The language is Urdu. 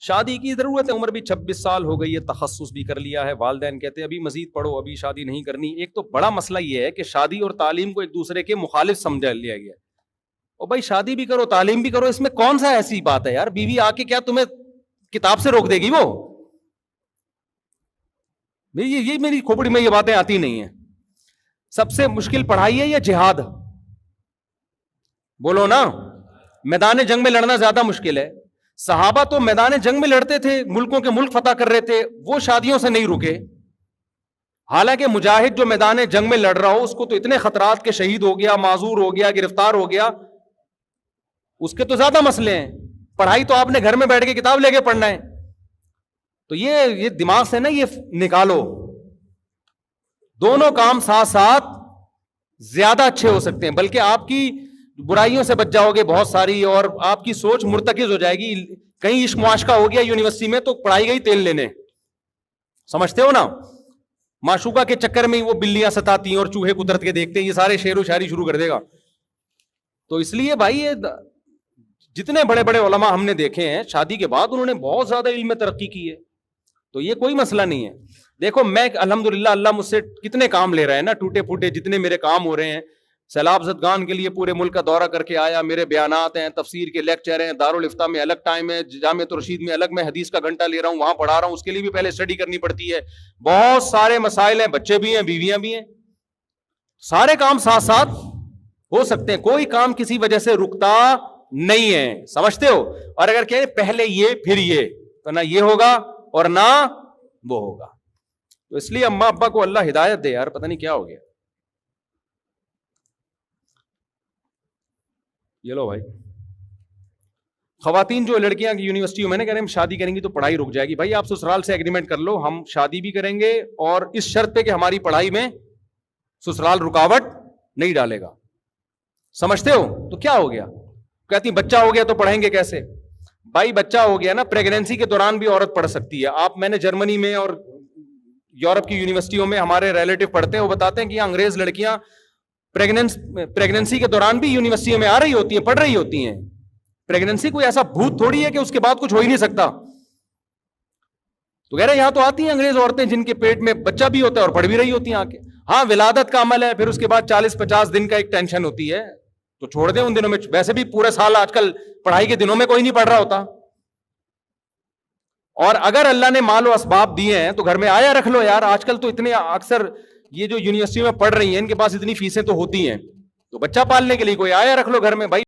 شادی کی ضرورت ہے, عمر بھی 26 سال ہو گئی ہے, تخصص بھی کر لیا ہے, والدین کہتے ہیں ابھی مزید پڑھو, ابھی شادی نہیں کرنی. ایک تو بڑا مسئلہ یہ ہے کہ شادی اور تعلیم کو ایک دوسرے کے مخالف سمجھا لیا گیا ہے. اور بھائی شادی بھی کرو تعلیم بھی کرو, اس میں کون سا ایسی بات ہے یار؟ بیوی آ کے کیا تمہیں کتاب سے روک دے گی؟ وہ یہ میری کھوپڑی میں یہ باتیں آتی نہیں ہیں. سب سے مشکل پڑھائی ہے یا جہاد؟ بولو نا. میدان جنگ میں لڑنا زیادہ مشکل ہے. صحابہ تو میدان جنگ میں لڑتے تھے, ملکوں کے ملک فتح کر رہے تھے, وہ شادیوں سے نہیں رکے. حالانکہ مجاہد جو میدان جنگ میں لڑ رہا ہو اس کو تو اتنے خطرات کے شہید ہو گیا, معذور ہو گیا, گرفتار ہو گیا, اس کے تو زیادہ مسئلے ہیں. پڑھائی تو آپ نے گھر میں بیٹھ کے کتاب لے کے پڑھنا ہے. تو یہ دماغ سے نا یہ نکالو. دونوں کام ساتھ ساتھ زیادہ اچھے ہو سکتے ہیں, بلکہ آپ کی برائیوں سے بچ جاؤ گے بہت ساری, اور آپ کی سوچ مرتکز ہو جائے گی. کہیں عشق معاشقہ ہو گیا یونیورسٹی میں تو پڑھائی گئی تیل لینے, سمجھتے ہو نا. معشوقہ کے چکر میں وہ بلیاں ستاتی ہیں اور چوہے قدرت کے دیکھتے ہیں, یہ سارے شعر و شاعری شروع کر دے گا. تو اس لیے بھائی جتنے بڑے بڑے علماء ہم نے دیکھے ہیں شادی کے بعد انہوں نے بہت زیادہ علم میں ترقی کی ہے. تو یہ کوئی مسئلہ نہیں ہے. دیکھو میں الحمدللہ اللہ مجھ سے کتنے کام لے رہا ہے نا, ٹوٹے پھوٹے جتنے میرے کام ہو رہے ہیں. سیلاب زدگان کے لیے پورے ملک کا دورہ کر کے آیا, میرے بیانات ہیں, تفسیر کے لیکچر ہیں, دارالفتہ میں الگ ٹائم ہے, جامعۃ الرشید میں الگ میں حدیث کا گھنٹہ لے رہا ہوں, وہاں پڑھا رہا ہوں, اس کے لیے بھی پہلے اسٹڈی کرنی پڑتی ہے. بہت سارے مسائل ہیں, بچے بھی ہیں, بیویاں بھی ہیں, سارے کام ساتھ ساتھ ہو سکتے ہیں. کوئی کام کسی وجہ سے رکتا نہیں ہے, سمجھتے ہو. اور اگر کہیں پہلے یہ پھر یہ, تو نہ یہ ہوگا اور نہ وہ ہوگا. تو اس لیے اماں ابا کو اللہ ہدایت دے یار, پتہ نہیں کیا ہو گیا. یہ لو بھائی, خواتین جو لڑکیاں کی یونیورسٹیوں میں کہہ رہے ہیں ہم شادی کریں گی تو پڑھائی رک جائے گی. بھائی آپ سسرال سے ایگریمنٹ کر لو, ہم شادی بھی کریں گے اور اس شرط پہ کہ ہماری پڑھائی میں سسرال رکاوٹ نہیں ڈالے گا. سمجھتے ہو؟ تو کیا ہو گیا؟ کہتی بچہ ہو گیا تو پڑھیں گے کیسے؟ بھائی بچہ ہو گیا نا, پریگنینسی کے دوران بھی عورت پڑھ سکتی ہے. آپ میں نے جرمنی میں اور یورپ کی یونیورسٹیوں میں ہمارے ریلیٹو پڑھتے ہیں, وہ بتاتے ہیں کہ انگریز لڑکیاں پریگنینسی کے دوران بھی یونیورسٹیوں میں آ رہی ہوتی ہیں, پڑھ رہی ہوتی ہیں. پریگنینسی کوئی ایسا بھوت تھوڑی ہے کہ اس کے بعد کچھ ہو ہی نہیں سکتا. تو کہہ رہے یہاں تو آتی ہیں انگریز عورتیں جن کے پیٹ میں بچہ بھی ہوتا ہے اور پڑھ بھی رہی ہوتی ہیں آ کے. ہاں ولادت کا عمل ہے, پھر اس کے بعد 40-50 دن کا ایک ٹینشن ہوتی ہے, تو چھوڑ دیں ان دنوں میں. ویسے بھی پورے سال آج کل پڑھائی کے دنوں میں کوئی نہیں پڑھ رہا ہوتا. اور اگر اللہ نے مال و اسباب دیے ہیں تو گھر میں آیا رکھ لو یار. آج کل تو اتنے اکثر یہ جو یونیورسٹی میں پڑھ رہی ہیں ان کے پاس اتنی فیسیں تو ہوتی ہیں, تو بچہ پالنے کے لیے کوئی آیا رکھ لو گھر میں. بھائی